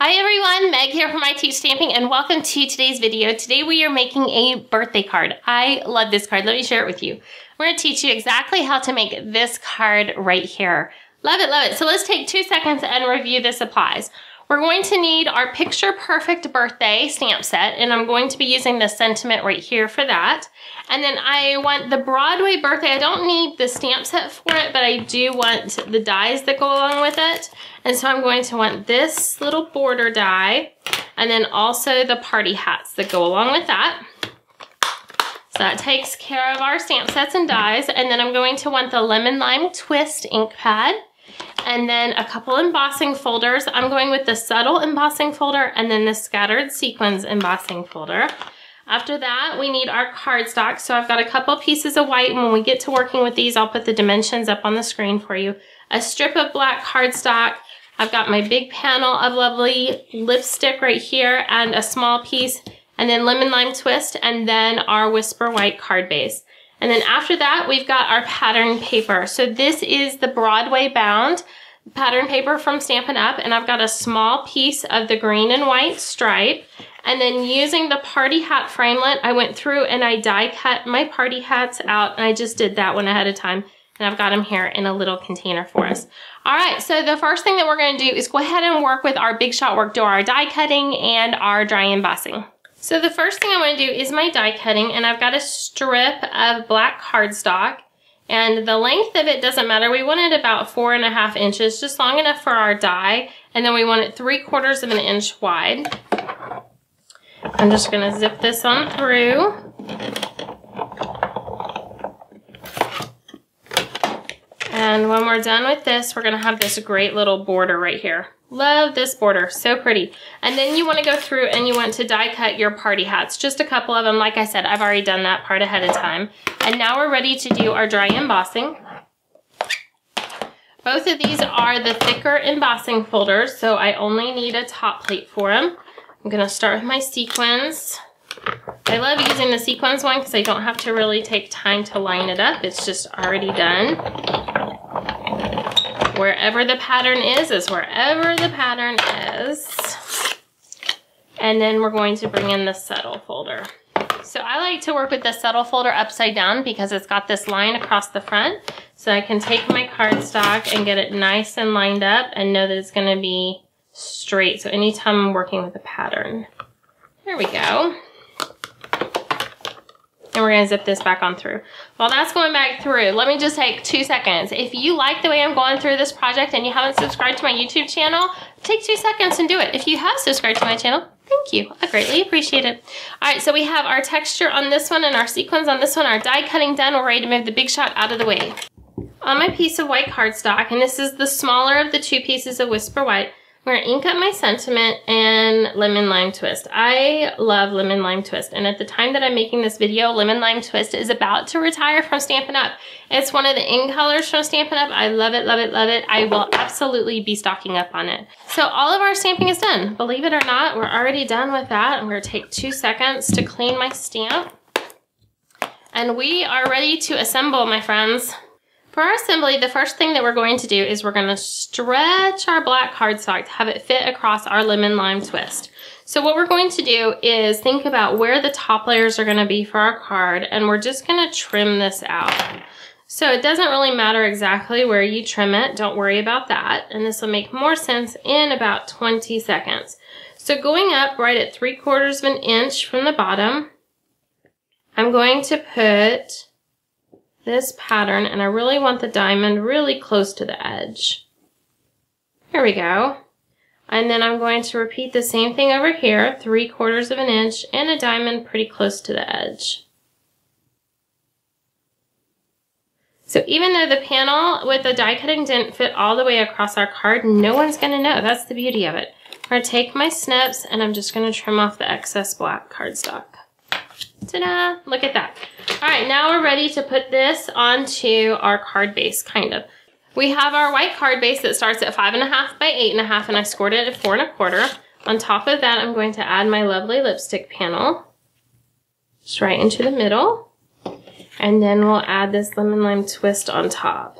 Hi everyone, Meg here from I Teach Stamping and welcome to today's video. Today we are making a birthday card. I love this card. Let me share it with you. We're going to teach you exactly how to make this card right here. Love it, love it. So let's take 2 seconds and review the supplies. We're going to need our picture perfect birthday stamp set, and I'm going to be using the sentiment right here for that. And then I want the Broadway birthday. I don't need the stamp set for it, but I do want the dies that go along with it. And so I'm going to want this little border die, and then also the party hats that go along with that. So that takes care of our stamp sets and dies. And then I'm going to want the Lemon Lime Twist ink pad, and then a couple embossing folders. I'm going with the subtle embossing folder and then the scattered sequins embossing folder. After that, we need our cardstock. So I've got a couple pieces of white, and when we get to working with these, I'll put the dimensions up on the screen for you. A strip of black cardstock. I've got my big panel of lovely lipstick right here and a small piece, and then Lemon Lime Twist, and then our Whisper White card base. And then after that, we've got our pattern paper. So this is the Broadway bound pattern paper from Stampin' Up, and I've got a small piece of the green and white stripe. And then using the party hat framelit, I went through and I die cut my party hats out, and I just did that one ahead of time. And I've got them here in a little container for us. All right, so the first thing that we're gonna do is go ahead and work with our Big Shot Work, do our die cutting and our dry embossing. So the first thing I want to do is my die cutting, and I've got a strip of black cardstock, and the length of it doesn't matter. We want it about 4.5 inches, just long enough for our die, and then we want it 3/4 of an inch wide. I'm just going to zip this on through. And when we're done with this, we're going to have this great little border right here. Love this border, so pretty. And then you want to go through and you want to die cut your party hats, just a couple of them. Like I said, I've already done that part ahead of time. And now we're ready to do our dry embossing. Both of these are the thicker embossing folders, so I only need a top plate for them. I'm going to start with my sequins. I love using the sequins one because I don't have to really take time to line it up. It's just already done. Wherever the pattern is wherever the pattern is. And then we're going to bring in the settle folder. So I like to work with the settle folder upside down because it's got this line across the front. So I can take my cardstock and get it nice and lined up and know that it's going to be straight. So anytime I'm working with a pattern. There we go. And we're going to zip this back on through. While that's going back through, let me just take 2 seconds. If you like the way I'm going through this project and you haven't subscribed to my YouTube channel, take 2 seconds and do it. If you have subscribed to my channel, thank you. I greatly appreciate it. All right, so we have our texture on this one and our sequins on this one, our die cutting done. We're ready to move the Big Shot out of the way. On my piece of white cardstock, and this is the smaller of the 2 pieces of Whisper White, I'm going to ink up my sentiment and Lemon Lime Twist. I love Lemon Lime Twist, and at the time that I'm making this video, Lemon Lime Twist is about to retire from Stampin' Up. It's one of the ink colors from Stampin' Up. I love it, love it, love it. I will absolutely be stocking up on it. So all of our stamping is done. Believe it or not, we're already done with that. I'm going to take 2 seconds to clean my stamp. And we are ready to assemble, my friends. For our assembly, the first thing that we're going to do is we're going to stretch our black cardstock to have it fit across our Lemon Lime Twist. So what we're going to do is think about where the top layers are going to be for our card, and we're just going to trim this out. So it doesn't really matter exactly where you trim it. Don't worry about that. And this will make more sense in about 20 seconds. So going up right at 3/4 of an inch from the bottom, I'm going to put this pattern, and I really want the diamond really close to the edge. There we go. And then I'm going to repeat the same thing over here, 3/4 of an inch and a diamond pretty close to the edge. So even though the panel with the die cutting didn't fit all the way across our card, no one's going to know. That's the beauty of it. I'm going to take my snips and I'm just going to trim off the excess black cardstock. Ta-da! Look at that. All right, now we're ready to put this onto our card base, kind of. We have our white card base that starts at 5.5 by 8.5, and I scored it at 4.25. On top of that, I'm going to add my lovely lipstick panel, just right into the middle, and then we'll add this Lemon Lime Twist on top.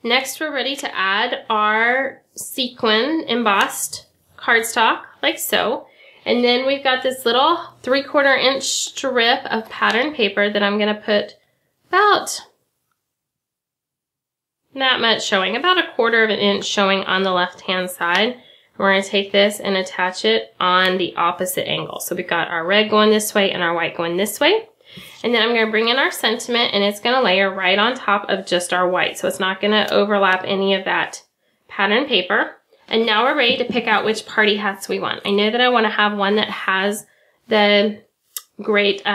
Next, we're ready to add our sequin embossed cardstock, like so. And then we've got this little 3/4 inch strip of pattern paper that I'm gonna put about that much showing, about 1/4 inch showing on the left-hand side. We're gonna take this and attach it on the opposite angle. So we've got our red going this way and our white going this way. And then I'm gonna bring in our sentiment and it's gonna layer right on top of just our white. So it's not gonna overlap any of that pattern paper. And now we're ready to pick out which party hats we want. I know that I wanna have one that has the great,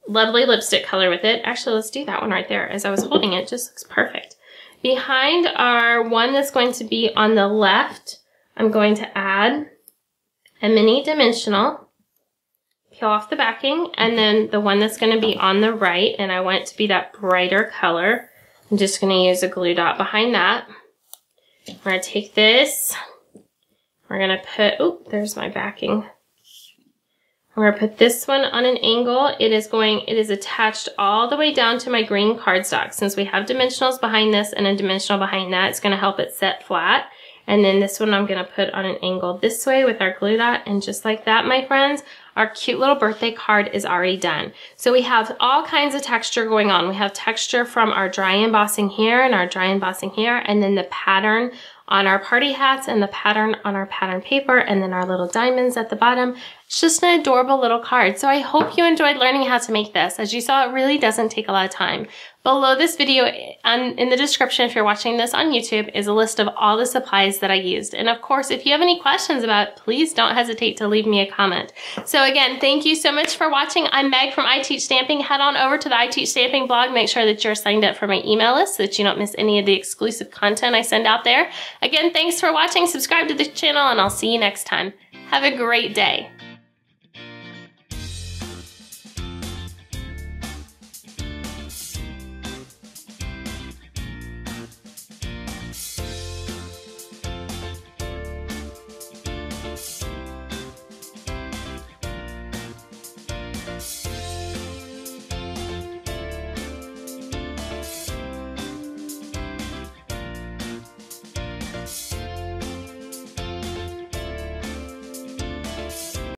lovely lipstick color with it. Actually, let's do that one right there. As I was holding it, just looks perfect. Behind our one that's going to be on the left, I'm going to add a mini dimensional. Peel off the backing, and then the one that's going to be on the right, and I want it to be that brighter color. I'm just going to use a glue dot behind that. We're going to take this, we're going to put, oh, there's my backing. I'm going to put this one on an angle. It is attached all the way down to my green cardstock. Since we have dimensionals behind this and a dimensional behind that, it's going to help it set flat. And then this one I'm going to put on an angle this way with our glue dot, and just like that, my friends, our cute little birthday card is already done. So we have all kinds of texture going on. We have texture from our dry embossing here and our dry embossing here, and then the pattern on our party hats and the pattern on our pattern paper, and then our little diamonds at the bottom. It's just an adorable little card. So I hope you enjoyed learning how to make this. As you saw, it really doesn't take a lot of time. Below this video, in the description, if you're watching this on YouTube, is a list of all the supplies that I used. And of course, if you have any questions about it, please don't hesitate to leave me a comment. So again, thank you so much for watching. I'm Meg from I Teach Stamping. Head on over to the I Teach Stamping blog. Make sure that you're signed up for my email list so that you don't miss any of the exclusive content I send out there. Again, thanks for watching. Subscribe to the channel, and I'll see you next time. Have a great day.